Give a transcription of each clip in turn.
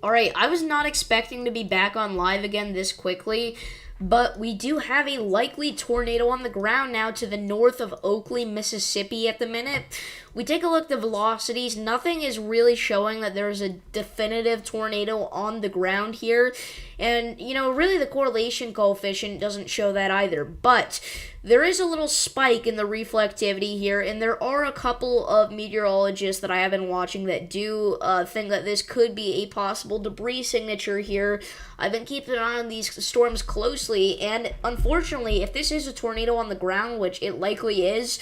Alright, I was not expecting to be back on live again this quickly, but we do have a likely tornado on the ground now to the north of Oakley, Mississippi at the minute. We take a look at the velocities. Nothing is really showing that there's a definitive tornado on the ground here. And, really the correlation coefficient doesn't show that either. But there is a little spike in the reflectivity here, and there are a couple of meteorologists that I have been watching that do think that this could be a possible debris signature here. I've been keeping an eye on these storms closely, and unfortunately, if this is a tornado on the ground, which it likely is,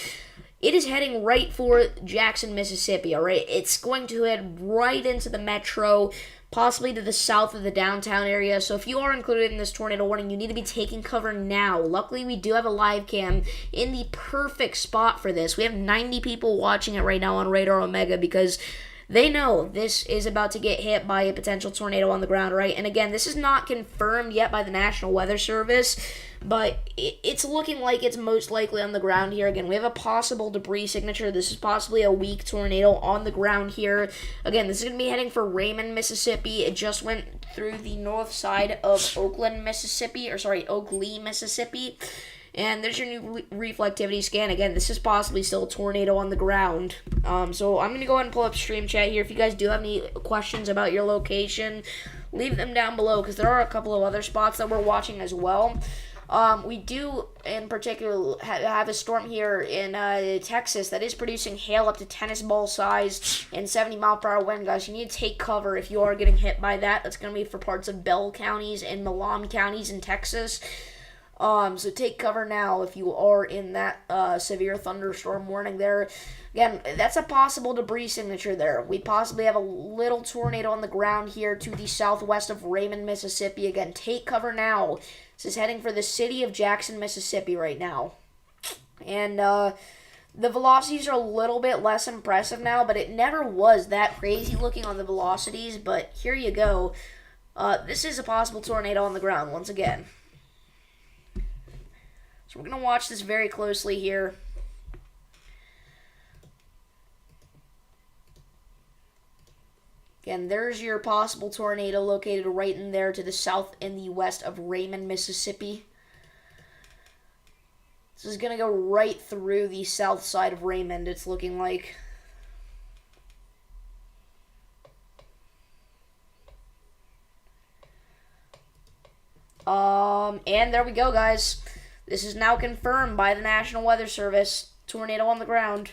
it is heading right for Jackson, Mississippi, alright? It's going to head right into the metro, possibly to the south of the downtown area. So if you are included in this tornado warning, you need to be taking cover now. Luckily, we do have a live cam in the perfect spot for this. We have 90 people watching it right now on Radar Omega because they know this is about to get hit by a potential tornado on the ground, right? And again, this is not confirmed yet by the National Weather Service, but it's looking like it's most likely on the ground here. Again, we have a possible debris signature. This is possibly a weak tornado on the ground here. Again, this is going to be heading for Raymond, Mississippi. It just went through the north side of Oakland, Mississippi, Oakley, Mississippi. And there's your new reflectivity scan. Again, this is possibly still a tornado on the ground. So I'm going to go ahead and pull up stream chat here. If you guys do have any questions about your location, leave them down below because there are a couple of other spots that we're watching as well. We do, in particular, have a storm here in Texas that is producing hail up to tennis ball sized and 70-mile-per-hour wind, guys. You need to take cover if you are getting hit by that. That's going to be for parts of Bell counties and Milam counties in Texas. So take cover now if you are in that severe thunderstorm warning there. Again, that's a possible debris signature there. We possibly have a little tornado on the ground here to the southwest of Raymond, Mississippi. Again, take cover now. This is heading for the city of Jackson, Mississippi right now. And the velocities are a little bit less impressive now, but it never was that crazy looking on the velocities. But here you go. This is a possible tornado on the ground once again. So we're going to watch this very closely here. Again, there's your possible tornado located right in there to the south and the west of Raymond, Mississippi. This is going to go right through the south side of Raymond, it's looking like. And there we go, guys. This is now confirmed by the National Weather Service. Tornado on the ground.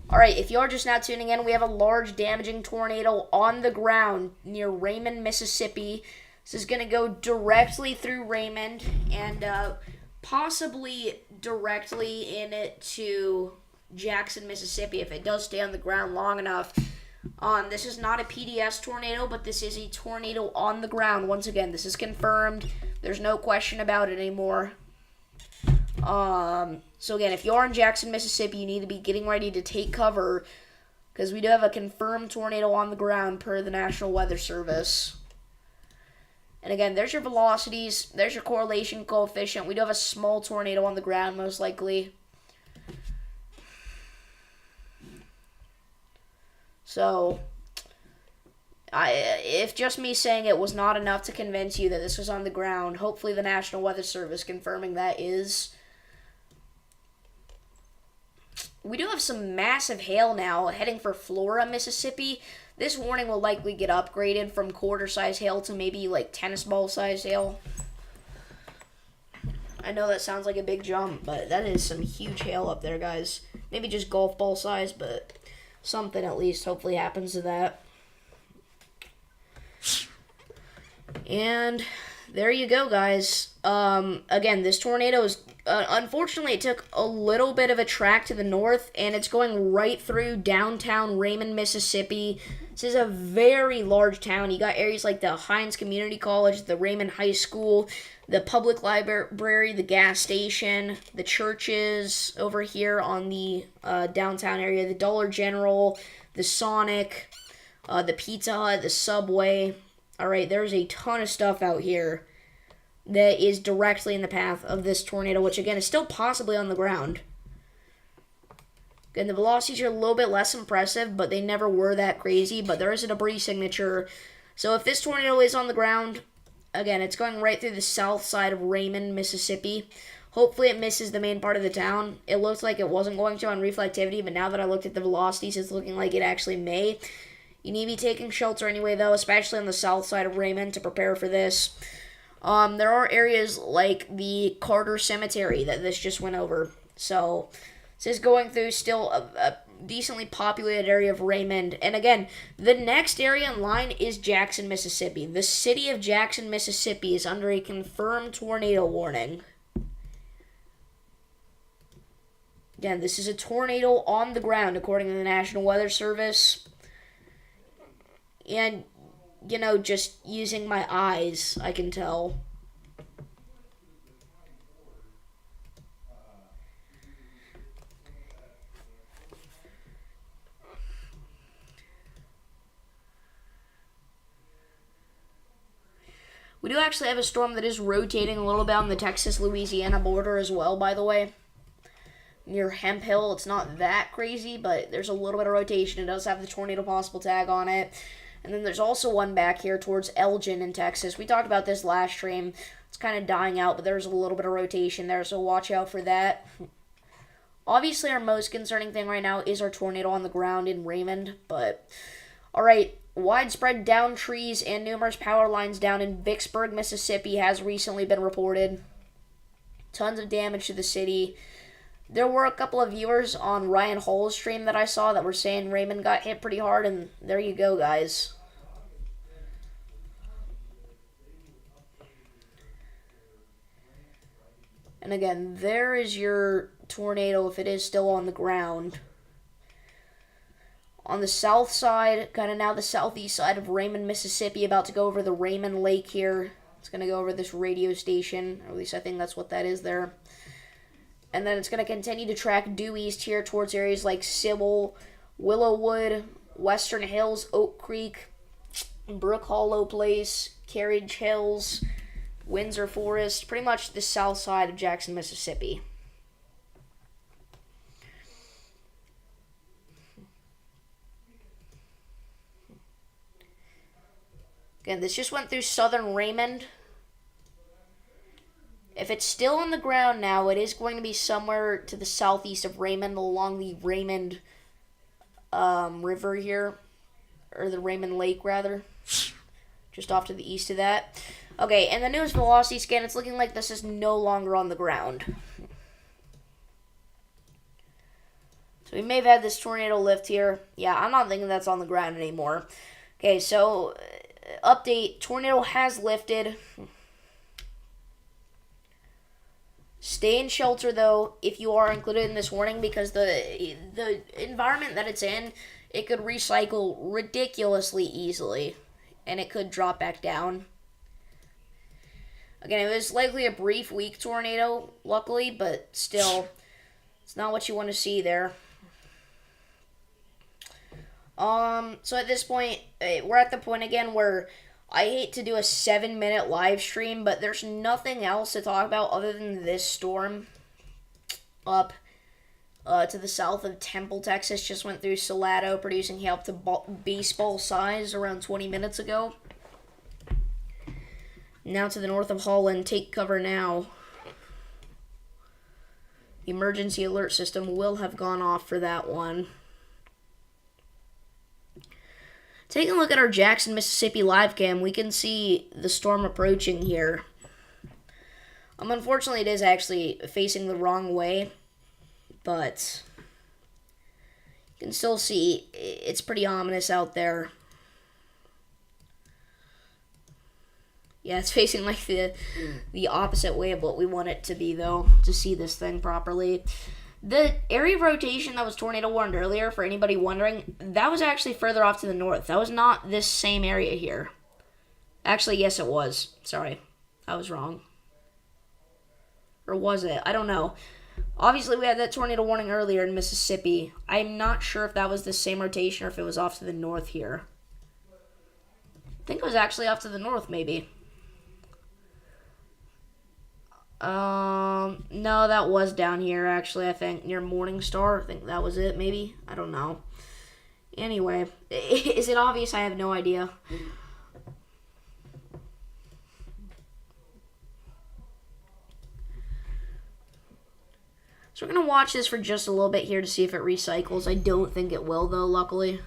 Alright, if you're just now tuning in, we have a large damaging tornado on the ground near Raymond, Mississippi. This is going to go directly through Raymond and possibly directly into Jackson, Mississippi if it does stay on the ground long enough. This is not a PDS tornado, but this is a tornado on the ground. Once again, this is confirmed. There's no question about it anymore. So again, if you are in Jackson, Mississippi, you need to be getting ready to take cover because we do have a confirmed tornado on the ground per the National Weather Service. And again, there's your velocities, there's your correlation coefficient. We do have a small tornado on the ground, most likely. So, if just me saying it was not enough to convince you that this was on the ground, hopefully the National Weather Service confirming that is. We do have some massive hail now heading for Flora, Mississippi. This warning will likely get upgraded from quarter-size hail to maybe like tennis ball-size hail. I know that sounds like a big jump, but that is some huge hail up there, guys. Maybe just golf ball size, but something at least hopefully happens to that. And there you go, guys. Again, this tornado is, unfortunately, it took a little bit of a track to the north, and it's going right through downtown Raymond, Mississippi. This is a very large town. You got areas like the Hines Community College, the Raymond High School, the public library, the gas station, the churches over here on the downtown area, the Dollar General, the Sonic, the Pizza Hut, the Subway. All right, there's a ton of stuff out here that is directly in the path of this tornado, which again is still possibly on the ground. Again, the velocities are a little bit less impressive, but they never were that crazy. But there is a debris signature So if this tornado is on the ground, again, it's going right through the south side of Raymond, Mississippi. Hopefully it misses the main part of the town. It looked like it wasn't going to on reflectivity, but now that I looked at the velocities, it's looking like it actually may. You need to be taking shelter anyway, though, especially on the south side of Raymond to prepare for this. There are areas like the Carter Cemetery that this just went over. So this is going through still a decently populated area of Raymond. And again, the next area in line is Jackson, Mississippi. The city of Jackson, Mississippi is under a confirmed tornado warning. Again, this is a tornado on the ground, according to the National Weather Service. And, you know, just using my eyes, I can tell. We do actually have a storm that is rotating a little bit on the Texas-Louisiana border as well, by the way. Near Hemp Hill, it's not that crazy, but there's a little bit of rotation. It does have the tornado possible tag on it. And then there's also one back here towards Elgin in Texas. We talked about this last stream. It's kind of dying out, but there's a little bit of rotation there, so watch out for that. Obviously, our most concerning thing right now is our tornado on the ground in Raymond, but alright. Widespread downed trees and numerous power lines down in Vicksburg, Mississippi has recently been reported. Tons of damage to the city. There were a couple of viewers on Ryan Hall's stream that I saw that were saying Raymond got hit pretty hard, and there you go, guys. And again, there is your tornado if it is still on the ground. On the south side, kind of now the southeast side of Raymond, Mississippi, about to go over the Raymond Lake here. It's going to go over this radio station, or at least I think that's what that is there. And then it's going to continue to track due east here towards areas like Sybil, Willowwood, Western Hills, Oak Creek, Brook Hollow Place, Carriage Hills, Windsor Forest, pretty much the south side of Jackson, Mississippi. Again, this just went through southern Raymond. If it's still on the ground now, it is going to be somewhere to the southeast of Raymond along the Raymond River here. Or the Raymond Lake, rather. Just off to the east of that. Okay, and the newest velocity scan, it's looking like this is no longer on the ground. So we may have had this tornado lift here. Yeah, I'm not thinking that's on the ground anymore. Okay, so update, tornado has lifted. Stay in shelter, though, if you are included in this warning, because the environment that it's in, it could recycle ridiculously easily, and it could drop back down. Again, it was likely a brief, weak tornado, luckily, but still, it's not what you want to see there. So at this point, we're at the point again where I hate to do a 7-minute live stream, but there's nothing else to talk about other than this storm up to the south of Temple, Texas. Just went through Salado, producing hail up to baseball size around 20 minutes ago. Now to the north of Holland. Take cover now. The emergency alert system will have gone off for that one. Taking a look at our Jackson, Mississippi live cam, we can see the storm approaching here. Unfortunately, it is actually facing the wrong way, but you can still see it's pretty ominous out there. Yeah, it's facing like the opposite way of what we want it to be, though, to see this thing properly. The area of rotation that was tornado warned earlier, for anybody wondering, that was actually further off to the north. That was not this same area here. Actually, yes, it was. Sorry, I was wrong. Or was it? I don't know. Obviously, we had that tornado warning earlier in Mississippi. I'm not sure if that was the same rotation or if it was off to the north here. I think it was actually off to the north, maybe. No, that was down here, actually, I think, near Morningstar. I think that was it, maybe. I don't know. Anyway, is it obvious? I have no idea. So we're going to watch this for just a little bit here to see if it recycles. I don't think it will, though, luckily.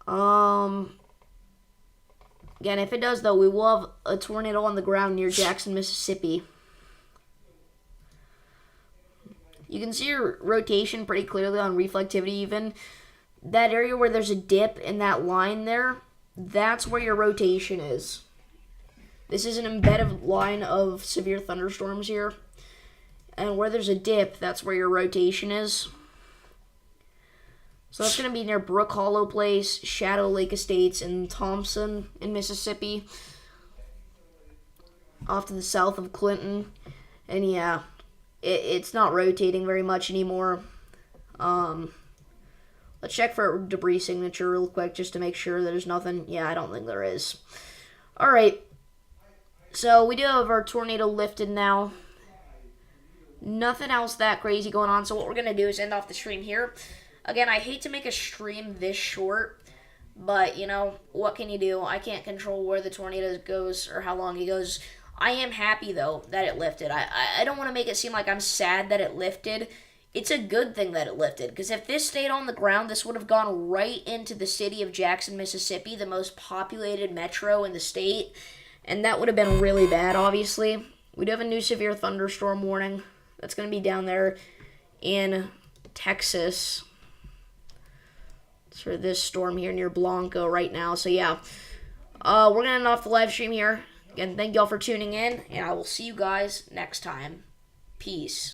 Again, if it does, though, we will have a tornado on the ground near Jackson, Mississippi. You can see your rotation pretty clearly on reflectivity even. That area where there's a dip in that line there, that's where your rotation is. This is an embedded line of severe thunderstorms here. And where there's a dip, that's where your rotation is. So that's going to be near Brook Hollow Place, Shadow Lake Estates, and Thompson in Mississippi. Off to the south of Clinton. And yeah, it's not rotating very much anymore. Let's check for debris signature real quick just to make sure that there's nothing. Yeah, I don't think there is. Alright. So we do have our tornado lifted now. Nothing else that crazy going on. So what we're going to do is end off the stream here. Again, I hate to make a stream this short, but, you know, what can you do? I can't control where the tornado goes or how long it goes. I am happy, though, that it lifted. I don't want to make it seem like I'm sad that it lifted. It's a good thing that it lifted, because if this stayed on the ground, this would have gone right into the city of Jackson, Mississippi, the most populated metro in the state, and that would have been really bad, obviously. We do have a new severe thunderstorm warning. That's going to be down there in Texas. It's for this storm here near Blanco right now. So, yeah. We're going to end off the live stream here. Again, thank y'all for tuning in, and I will see you guys next time. Peace.